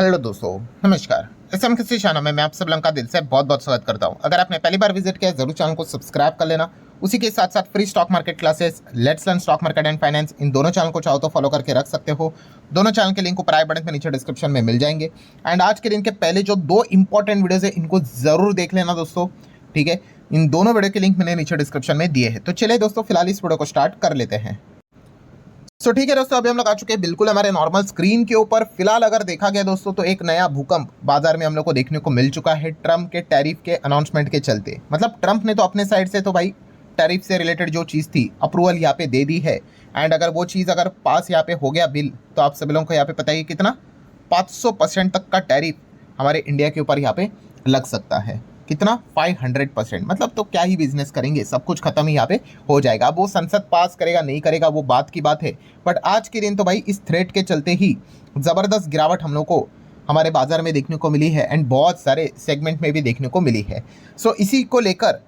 Hello दोस्तों, नमस्कार। SM किसी चैनल में मैं आप सब लोगों का दिल से बहुत बहुत स्वागत करता हूं। अगर आपने पहली बार विजिट किया जरूर चैनल को सब्सक्राइब कर लेना। उसी के साथ साथ free stock market classes, let's learn stock market and finance, इन दोनों चैनल को चाहो तो फॉलो करके रख सकते हो। दोनों चैनल के लिंक ऊपर आई बटन में नीचे डिस्क्रिप्शन में मिल जाएंगे। एंड आज के दिन के पहले जो दो इंपॉर्टेंट वीडियोज है इनको जरूर देख लेना दोस्तों, ठीक है। इन दोनों वीडियो के लिंक मैंने नीचे डिस्क्रिप्शन में दिए हैं। तो चलिए दोस्तों, फिलहाल इस वीडियो को स्टार्ट कर लेते हैं। सो ठीक है दोस्तों, अभी हम लोग आ चुके हैं बिल्कुल हमारे नॉर्मल स्क्रीन के ऊपर। फिलहाल अगर देखा गया दोस्तों तो एक नया भूकंप बाजार में हम लोग को देखने को मिल चुका है ट्रम्प के टैरिफ के अनाउंसमेंट के चलते। मतलब ट्रम्प ने तो अपने साइड से तो भाई टैरिफ से रिलेटेड जो चीज़ थी अप्रूवल यहाँ पे दे दी है। एंड अगर वो चीज़ अगर पास यहाँ पे हो गया बिल, तो आप सभी लोगों को यहाँ पे पता ही कितना 500% तक का टैरिफ हमारे इंडिया के ऊपर यहाँ पे लग सकता है। कितना 500%। मतलब तो क्या ही बिजनेस करेंगे, सब कुछ खत्म ही यहाँ पे हो जाएगा। अब वो संसद पास करेगा नहीं करेगा वो बात की बात है, बट आज के दिन तो भाई इस थ्रेट के चलते ही ज़बरदस्त गिरावट हम लोग को हमारे बाजार में देखने को मिली है एंड बहुत सारे सेगमेंट में भी देखने को मिली है। सो इसी को लेकर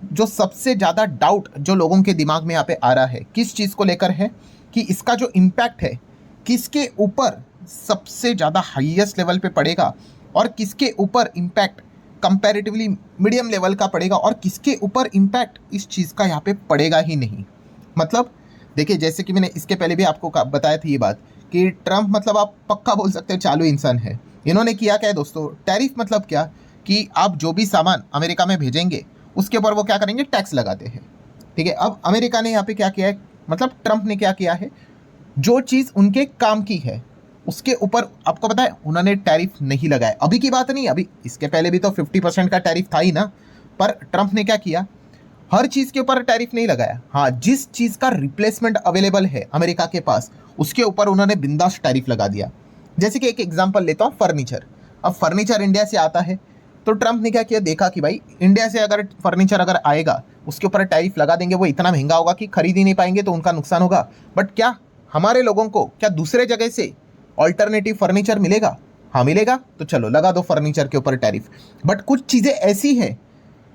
जो सबसे ज़्यादा डाउट जो लोगों के दिमाग में यहाँ पे आ रहा है किस चीज़ को लेकर है कि इसका जो इम्पैक्ट है किसके ऊपर सबसे ज़्यादा हाईएस्ट लेवल पे पड़ेगा और किसके ऊपर इम्पैक्ट कंपैरेटिवली मीडियम लेवल का पड़ेगा और किसके ऊपर इम्पैक्ट इस चीज़ का यहाँ पे पड़ेगा ही नहीं। मतलब देखिए, जैसे कि मैंने इसके पहले भी आपको बताया था ये बात कि ट्रम्प मतलब आप पक्का बोल सकते हो चालू इंसान है। इन्होंने किया क्या है दोस्तों, टैरिफ मतलब क्या कि आप जो भी सामान अमेरिका में भेजेंगे उसके ऊपर वो क्या करेंगे, टैक्स लगाते हैं, ठीक है। अब अमेरिका ने यहाँ पे क्या किया है, मतलब ट्रम्प ने क्या किया है, जो चीज़ उनके काम की है उसके ऊपर आपको पता है उन्होंने टैरिफ नहीं लगाया। अभी की बात नहीं, अभी इसके पहले भी तो 50% का टैरिफ था ही ना। पर ट्रम्प ने क्या किया, हर चीज़ के ऊपर टैरिफ नहीं लगाया। हाँ, जिस चीज़ का रिप्लेसमेंट अवेलेबल है अमेरिका के पास उसके ऊपर उन्होंने बिंदास टैरिफ लगा दिया। जैसे कि एक एग्जाम्पल लेता हूँ, फर्नीचर। अब फर्नीचर इंडिया से आता है तो ट्रम्प ने क्या किया, देखा कि भाई इंडिया से अगर फर्नीचर अगर आएगा उसके ऊपर टैरिफ लगा देंगे, वो इतना महंगा होगा कि खरीद ही नहीं पाएंगे तो उनका नुकसान होगा। बट क्या हमारे लोगों को क्या दूसरे जगह से ऑल्टरनेटिव फर्नीचर मिलेगा? हाँ मिलेगा, तो चलो लगा दो फर्नीचर के ऊपर टैरिफ। बट कुछ चीज़ें ऐसी हैं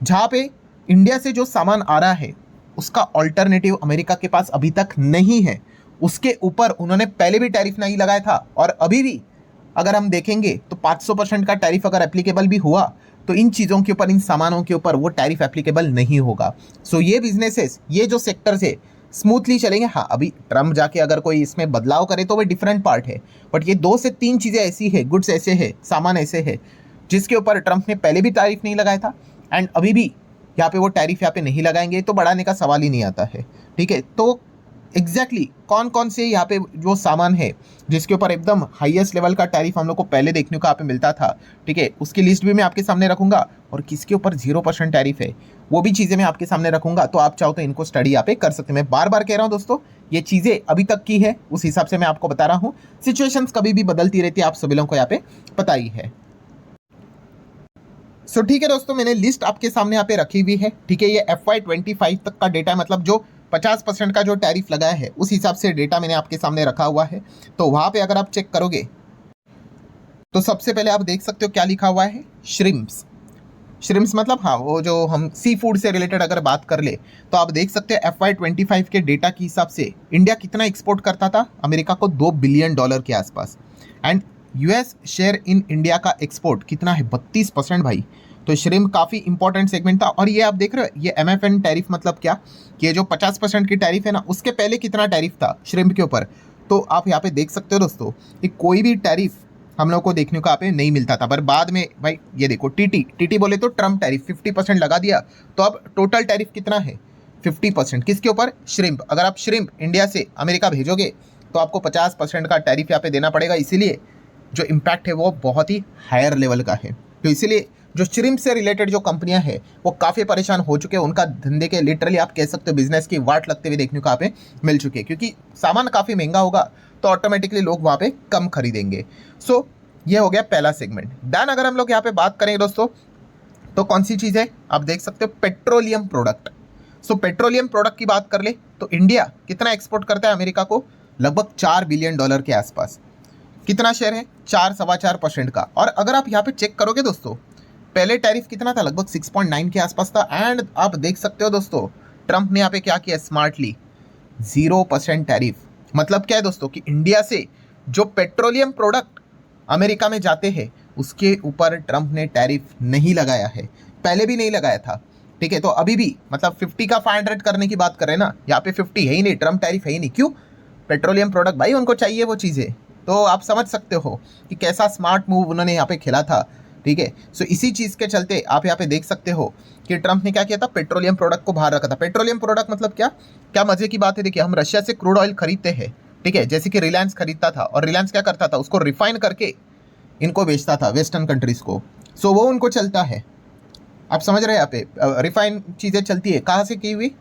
जहाँ पे इंडिया से जो सामान आ रहा है उसका ऑल्टरनेटिव अमेरिका के पास अभी तक नहीं है, उसके ऊपर उन्होंने पहले भी टैरिफ नहीं लगाया था और अभी भी अगर हम देखेंगे तो 500% का टैरिफ अगर एप्लीकेबल भी हुआ तो इन चीज़ों के ऊपर, इन सामानों के ऊपर वो टैरिफ एप्लीकेबल नहीं होगा। सो ये बिजनेसेस, ये जो सेक्टर्स है स्मूथली चलेंगे। हाँ, अभी ट्रम्प जाके अगर कोई इसमें बदलाव करे तो वो डिफरेंट पार्ट है, बट ये 2 से 3 चीज़ें ऐसी है, गुड्स ऐसे है, सामान ऐसे है जिसके ऊपर ट्रम्प ने पहले भी टैरिफ नहीं लगाया था एंड अभी भी यहाँ पे वो टैरिफ यहाँ पे नहीं लगाएंगे तो बढ़ाने का सवाल ही नहीं आता है, ठीक है। तो एग्जैक्टली कौन कौन से यहाँ पे जो सामान है जिसके ऊपर एकदम हाईएस्ट लेवल का टैरिफ हम लोग को पहले देखने को यहाँ पे मिलता था, ठीक है, उसकी लिस्ट भी मैं आपके सामने रखूंगा और किसके ऊपर 0% टैरिफ है वो भी चीज़ें मैं आपके सामने रखूंगा। तो आप चाहो तो इनको स्टडी यहाँ पे कर सकते हैं। मैं बार बार कह रहा हूँ दोस्तों, ये चीज़ें अभी तक की है उस हिसाब से मैं आपको बता रहा हूँ। सिचुएशंस कभी भी बदलती रहती है, आप सभी लोगों को यहाँ पे पता ही है। सो ठीक है दोस्तों, मैंने लिस्ट आपके सामने यहाँ पे रखी हुई है, ठीक है। ये FY25 तक का डेटा, मतलब जो 50% का जो टैरिफ लगाया है उस हिसाब से डेटा मैंने आपके सामने रखा हुआ है। तो वहाँ पे अगर आप चेक करोगे तो सबसे पहले आप देख सकते हो क्या लिखा हुआ है, श्रिम्प्स। श्रिम्प्स मतलब हाँ, वो जो हम सी फूड से रिलेटेड अगर बात कर ले तो आप देख सकते हैं FY25 के डेटा के हिसाब से इंडिया कितना एक्सपोर्ट करता था अमेरिका को, $2 बिलियन के आसपास। And US share in India का एक्सपोर्ट कितना है, 32% भाई। तो श्रिम्प काफ़ी इंपॉर्टेंट सेगमेंट था। और ये आप देख रहे हो, ये MFN टैरिफ मतलब क्या कि ये जो 50% की टैरिफ है ना, उसके पहले कितना टैरिफ था श्रिम्प के ऊपर। तो आप यहाँ पे देख सकते हो दोस्तों कि कोई भी टैरिफ हम लोग को देखने को यहाँ पे नहीं मिलता था, पर बाद में भाई ये देखो TT बोले तो ट्रम्प टैरिफ 50% लगा दिया। तो अब टोटल टैरिफ कितना है, 50%। किसके ऊपर, श्रिम्प। अगर आप श्रिम्प इंडिया से अमेरिका भेजोगे तो आपको 50% का टैरिफ यहाँ पे देना पड़ेगा, इसीलिए जो इम्पैक्ट है वो बहुत ही हायर लेवल का है। तो इसीलिए जो श्रिम्प से रिलेटेड जो कंपनियां हैं वो काफ़ी परेशान हो चुके हैं। उनका धंधे के लिटरली आप कह सकते हो बिजनेस की वाट लगते हुए देखने को यहाँ पे मिल चुके हैं, क्योंकि सामान काफ़ी महंगा होगा तो ऑटोमेटिकली लोग वहाँ पे कम खरीदेंगे। सो ये हो गया पहला सेगमेंट। देन अगर हम लोग यहाँ पे बात करेंगे दोस्तों तो कौन सी चीज़ है, आप देख सकते हो पेट्रोलियम प्रोडक्ट। सो पेट्रोलियम प्रोडक्ट की बात कर ले तो इंडिया कितना एक्सपोर्ट करता है अमेरिका को, लगभग $4 बिलियन के आसपास। कितना शेयर है, 4-4.25% का। और अगर आप यहाँ पे चेक करोगे दोस्तों, पहले टैरिफ कितना था, लगभग 6.9 के आसपास था। एंड आप देख सकते हो दोस्तों ट्रम्प ने यहाँ पे क्या किया, स्मार्टली 0% टैरिफ। मतलब क्या है दोस्तों कि इंडिया से जो पेट्रोलियम प्रोडक्ट अमेरिका में जाते हैं उसके ऊपर ट्रंप ने टैरिफ नहीं लगाया है, पहले भी नहीं लगाया था। ठीक है, तो अभी भी मतलब 50 का 500 करने की बात कर रहे हैं ना, यहाँ पे 50 है ही नहीं, ट्रंप टैरिफ है ही नहीं। क्यों? पेट्रोलियम प्रोडक्ट भाई उनको चाहिए वो चीज़ें। तो आप समझ सकते हो कि कैसा स्मार्ट मूव उन्होंने यहाँ पे खेला था। ठीक है, सो इसी चीज़ के चलते आप यहाँ पे देख सकते हो कि ट्रंप ने क्या किया था, पेट्रोलियम प्रोडक्ट को बाहर रखा था। पेट्रोलियम प्रोडक्ट मतलब क्या क्या मजे की बात है। देखिए, हम रशिया से क्रूड ऑयल खरीदते हैं, ठीक है, जैसे कि रिलायंस खरीदता था, और रिलायंस क्या करता था, उसको रिफाइन करके इनको बेचता था वेस्टर्न कंट्रीज को। सो वो उनको चलता है, आप समझ रहे हैं। यहाँ पे रिफाइन चीज़ें चलती है, कहाँ से की हुई,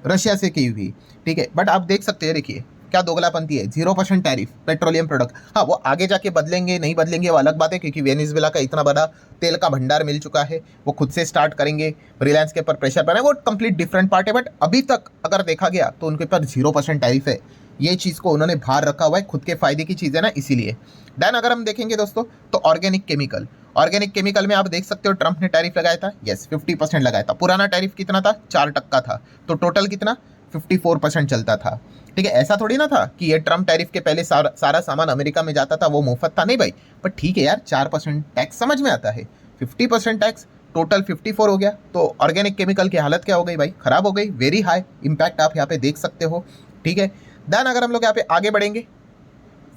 रशिया से की हुई। ठीक है, बट आप देख सकते हैं, देखिए क्या दोगलापंती है, 0% टैरिफ पेट्रोलियम प्रोडक्ट। हाँ, वो आगे जाके बदलेंगे नहीं बदलेंगे वो अलग बात है, क्योंकि वेनेजुएला का इतना बड़ा तेल का भंडार मिल चुका है, वो खुद से स्टार्ट करेंगे, रिलायंस के ऊपर प्रेशर बना है, वो कंप्लीट डिफरेंट पार्ट है। बट अभी तक अगर देखा गया तो उनके ऊपर 0% टैरिफ है। ये चीज़ को उन्होंने बाहर रखा हुआ है, खुद के फायदे की चीज़ है ना, इसीलिए। देन अगर हम देखेंगे दोस्तों तो ऑर्गेनिक केमिकल में आप देख सकते हो ट्रंप ने टैरिफ लगाया था, यस 50% लगाया था। पुराना टैरिफ कितना था, 4% था, तो टोटल कितना 54% चलता था। ठीक है, ऐसा थोड़ी ना था कि ये ट्रंप टैरिफ के पहले सारा सामान अमेरिका में जाता था, वो मुफ्त था, नहीं भाई। पर ठीक है यार, 4% टैक्स समझ में आता है, 50% टैक्स, टोटल 54 हो गया। तो ऑर्गेनिक केमिकल की हालत क्या हो गई भाई, खराब हो गई, वेरी हाई इम्पैक्ट आप यहाँ पे देख सकते हो। ठीक है, देन अगर हम लोग यहाँ पे आगे बढ़ेंगे,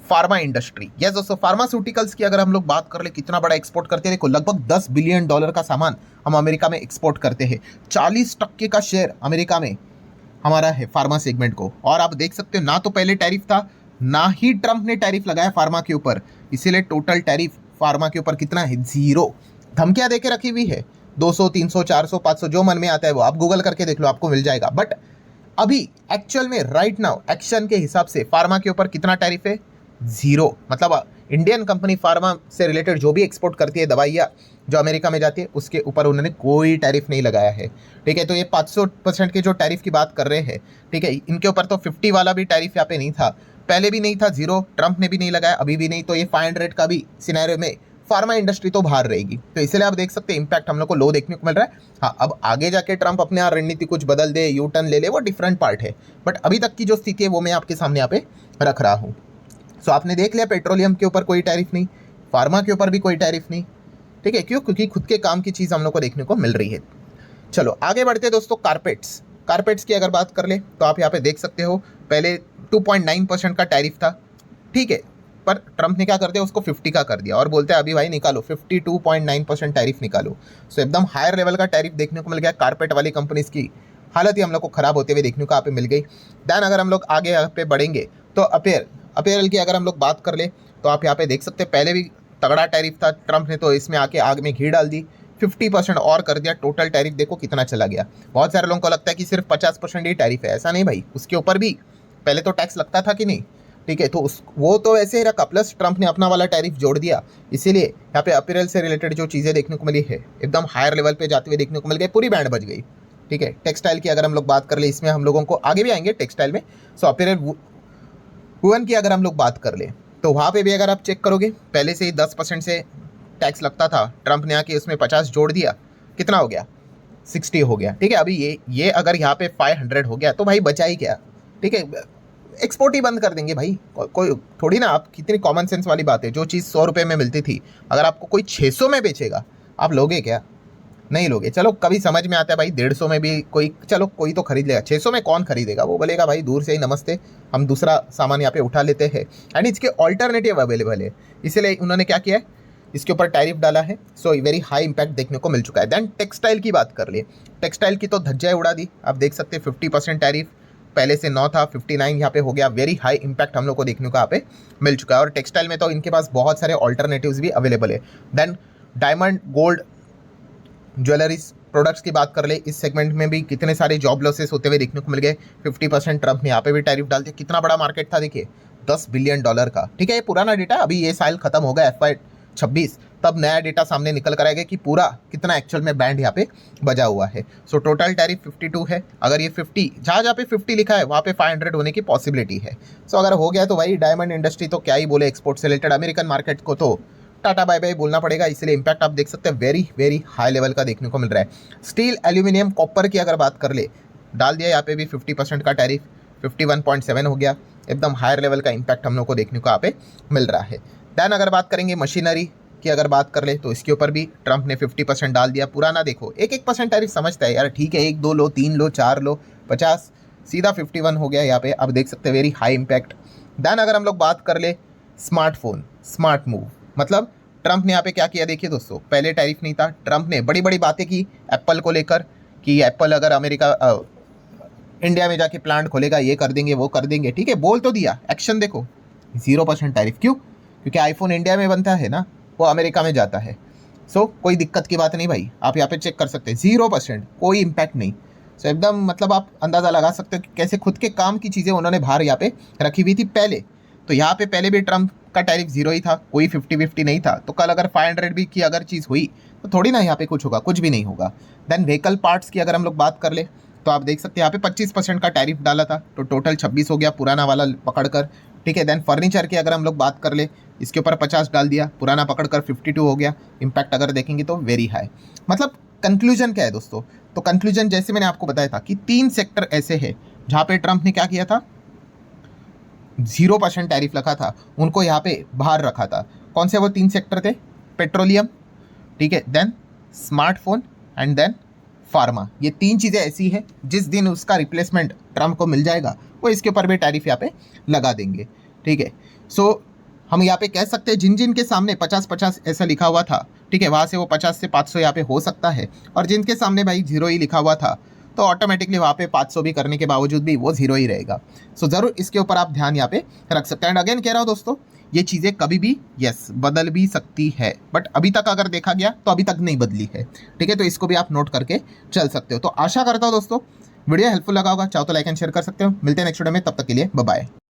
फार्मा इंडस्ट्री, यस दोस्तों, फार्मास्यूटिकल्स की अगर हम लोग बात कर ले, कितना बड़ा एक्सपोर्ट करते हैं। देखो, लगभग $10 बिलियन का सामान हम अमेरिका में एक्सपोर्ट करते हैं, 40% का शेयर अमेरिका में हमारा है फार्मा सेगमेंट को। और आप देख सकते हो, ना तो पहले टैरिफ था, ना ही ट्रंप ने टैरिफ लगाया फार्मा के ऊपर, इसीलिए टोटल टैरिफ फार्मा के ऊपर कितना है, 0। धमकियां देके रखी हुई है, 200, 300, 400, 500, जो मन में आता है वो आप गूगल करके देख लो, आपको मिल जाएगा। बट अभी एक्चुअल में राइट नाउ एक्शन के हिसाब से फार्मा के ऊपर कितना टैरिफ है, 0। मतलब इंडियन कंपनी फार्मा से रिलेटेड जो भी एक्सपोर्ट करती है दवाइयाँ जो अमेरिका में जाती है, उसके ऊपर उन्होंने कोई टैरिफ नहीं लगाया है। ठीक है, तो ये 500% के जो टैरिफ की बात कर रहे हैं, ठीक है, इनके ऊपर तो 50 वाला भी टैरिफ यहाँ पे नहीं था, पहले भी नहीं था, 0, ट्रंप ने भी नहीं लगाया, अभी भी नहीं। तो ये 500 का भी सिनेरियो में फार्मा इंडस्ट्री तो बाहर रहेगी। तो इसलिए आप देख सकते हैं इंपैक्ट हम लोग को लो देखने को मिल रहा है। हाँ, अब आगे जाके ट्रंप अपने यहाँ रणनीति कुछ बदल दे, यू टर्न ले ले, वो डिफरेंट पार्ट है। बट अभी तक की जो स्थिति है वो मैं आपके सामने यहाँ पे रख रहा हूँ। सो आपने देख लिया, पेट्रोलियम के ऊपर कोई टैरिफ नहीं, फार्मा के ऊपर भी कोई टैरिफ नहीं। ठीक है, क्यों? क्योंकि खुद के काम की चीज़ हम लोग को देखने को मिल रही है। चलो आगे बढ़ते हैं दोस्तों, कारपेट्स की अगर बात कर ले तो आप यहाँ पे देख सकते हो, पहले 2.9% का टैरिफ था। ठीक है, पर ट्रंप ने क्या कर दिया, उसको 50 का कर दिया, और बोलते हैं अभी भाई निकालो 52.9% टैरिफ निकालो। सो एकदम हायर लेवल का टैरिफ देखने को मिल गया। कारपेट वाली कंपनीज की हालत ही हम लोग को खराब होते हुए देखने को यहाँ पे मिल गई। दैन अगर हम लोग आगे यहाँ पे बढ़ेंगे तो अपीयरल की अगर हम लोग बात कर ले तो आप यहाँ पे देख सकते हैं, पहले भी तगड़ा टैरिफ था, ट्रंप ने तो इसमें आके आग में घी डाल दी, 50% और कर दिया। टोटल टैरिफ देखो कितना चला गया। बहुत सारे लोगों को लगता है कि सिर्फ 50% ही टैरिफ है, ऐसा नहीं भाई, उसके ऊपर भी पहले तो टैक्स लगता था कि नहीं। ठीक है, तो वो तो ऐसे ही रखा, प्लस ट्रंप ने अपना वाला टैरिफ जोड़ दिया, इसीलिए यहाँ पे अपीयरल से रिलेटेड जो चीज़ें देखने को मिली है एकदम हायर लेवल पे जाते हुए देखने को मिल गई, पूरी बैंड बज गई। ठीक है, टेक्सटाइल की अगर हम लोग बात कर ले, इसमें हम लोगों को आगे भी आएंगे टेक्सटाइल में। सो अपीयरल वुवन की अगर हम लोग बात कर ले तो वहाँ पे भी अगर आप चेक करोगे, पहले से ही 10% से टैक्स लगता था, ट्रंप ने आके उसमें 50 जोड़ दिया, कितना हो गया, 60 हो गया। ठीक है, अभी ये अगर यहाँ पे 500 हो गया तो भाई बचा ही क्या। ठीक है, एक्सपोर्ट ही बंद कर देंगे भाई, कोई थोड़ी ना। आप कितनी कॉमन सेंस वाली बात है, जो चीज़ 100 रुपये में मिलती थी, अगर आपको कोई 600 में बेचेगा, आप लोगे क्या? नहीं लोगे। चलो कभी समझ में आता है भाई, 150 में भी कोई, चलो कोई तो खरीद लेगा, 600 में कौन खरीदेगा? वो बोलेगा भाई दूर से ही नमस्ते, हम दूसरा सामान यहाँ पे उठा लेते हैं। एंड इसके ऑल्टरनेटिव अवेलेबल है, इसलिए उन्होंने क्या किया है, इसके ऊपर टैरिफ डाला है। सो वेरी हाई इंपैक्ट देखने को मिल चुका है। देन टेक्सटाइल की बात कर ले, टेक्सटाइल की तो धज्जियाँ उड़ा दी। आप देख सकते हैं 50% टैरिफ पहले से 9 था, 59 यहाँ पे हो गया। वेरी हाई इंपैक्ट हम लोग को देखने को यहाँ पे मिल चुका है। और टेक्सटाइल में तो इनके पास बहुत सारे ऑल्टरनेटिव्स भी अवेलेबल है। Then diamond, gold, jewelleries products की बात कर ले, इस सेगमेंट में भी कितने सारे जॉब लॉसेस होते हुए देखने को मिल गए। 50% ट्रंप ने यहाँ पे भी टैरिफ डाल दिया। कितना बड़ा मार्केट था देखिए, $10 बिलियन का। ठीक है, ये पुराना डेटा, अभी ये साल खत्म होगा FY26, तब नया डेटा सामने निकल कर आएगा कि पूरा कितना एक्चुअल में बैंड यहाँ पे बजा हुआ है। सो टोटल टैरिफ 52 है। अगर ये 50 जहाँ पे 50 लिखा है वहाँ पे 500 होने की पॉसिबिलिटी है। सो अगर हो गया तो भाई डायमंड इंडस्ट्री तो क्या ही बोले, एक्सपोर्ट से रिलेटेड अमेरिकन मार्केट को तो टाटा बाय बाय बोलना पड़ेगा। इसलिए इंपैक्ट आप देख सकते हैं वेरी वेरी हाई लेवल का देखने को मिल रहा है। स्टील, एल्यूमिनियम, कॉपर की अगर बात कर ले, डाल दिया यहाँ पे भी 50% का टैरिफ, 51.7 हो गया। एकदम हायर लेवल का इंपैक्ट हम लोग को देखने को यहाँ पे मिल रहा है। दैन अगर बात करेंगे मशीनरी की, अगर बात कर ले तो इसके ऊपर भी ट्रंप ने 50% डाल दिया। पुराना देखो 1% टैरिफ समझता है यार, ठीक है 1 2 लो 3 लो 4 लो 50, सीधा 51 हो गया यहाँ पे। अब देख सकते हैं वेरी हाई इम्पैक्ट। दैन अगर हम लोग बात कर ले स्मार्टफोन, स्मार्ट मूव, मतलब ट्रंप ने यहाँ पे क्या किया देखिए दोस्तों, पहले टैरिफ नहीं था, ट्रंप ने बड़ी बड़ी बातें की एप्पल को लेकर कि एप्पल अगर इंडिया में जाके प्लांट खोलेगा ये कर देंगे वो कर देंगे, ठीक है बोल तो दिया, एक्शन देखो 0% टैरिफ। क्यों? क्योंकि आईफोन इंडिया में बनता है ना, वो अमेरिका में जाता है। सो कोई दिक्कत की बात नहीं भाई, आप यहाँ पे चेक कर सकते हैं 0%, कोई इम्पैक्ट नहीं। सो एकदम मतलब आप अंदाज़ा लगा सकते हो कि कैसे खुद के काम की चीज़ें उन्होंने बाहर यहाँ पे रखी हुई थी पहले। तो यहाँ पे पहले भी ट्रंप का टैरिफ 0 ही था, कोई 50-50 नहीं था। तो कल अगर 500 भी की अगर चीज़ हुई तो थोड़ी ना यहाँ पे कुछ होगा, कुछ भी नहीं होगा। देन व्हीकल पार्ट्स की अगर हम लोग बात कर ले तो आप देख सकते हैं यहाँ पे 25% का टैरिफ डाला था, तो टोटल 26 हो गया पुराना वाला पकड़कर, ठीक है। देन फर्नीचर की अगर हम लोग बात कर ले, इसके ऊपर 50 डाल दिया, पुराना पकड़कर 52 हो गया। इम्पैक्ट अगर देखेंगे तो वेरी हाई। मतलब कंक्लूजन क्या है दोस्तों? तो कंक्लूजन जैसे मैंने आपको बताया था कि 3 सेक्टर ऐसे हैं जहाँ पे ट्रंप ने क्या किया था, 0% टैरिफ रखा था, उनको यहाँ पे बाहर रखा था। कौन से वो 3 सेक्टर थे? पेट्रोलियम, ठीक है, then smartphone and then pharma. ये 3 चीज़ें ऐसी है जिस दिन उसका रिप्लेसमेंट ट्रंप को मिल जाएगा वो इसके ऊपर भी टैरिफ यहाँ पे लगा देंगे, ठीक है। सो हम यहाँ पे कह सकते हैं जिन जिन के सामने 50-50 ऐसा लिखा हुआ था, ठीक है, वहाँ से वो 50 से 500 यहाँ पे हो सकता है। और जिनके सामने भाई 0 ही लिखा हुआ था तो ऑटोमेटिकली वहाँ पे 500 भी करने के बावजूद भी वो 0 ही रहेगा। सो ज़रूर इसके ऊपर आप ध्यान यहाँ पे रख सकते हैं। एंड अगेन कह रहा हूँ दोस्तों, ये चीज़ें कभी भी यस बदल भी सकती है, बट अभी तक अगर देखा गया तो अभी तक नहीं बदली है, ठीक है। तो इसको भी आप नोट करके चल सकते हो। तो आशा करता हूँ दोस्तों वीडियो हेल्पफुल लगा होगा, चाहो तो लाइक एंड शेयर कर सकते हो। मिलते हैं नेक्स्ट वीडियो में, तब तक के लिए बाय बाय।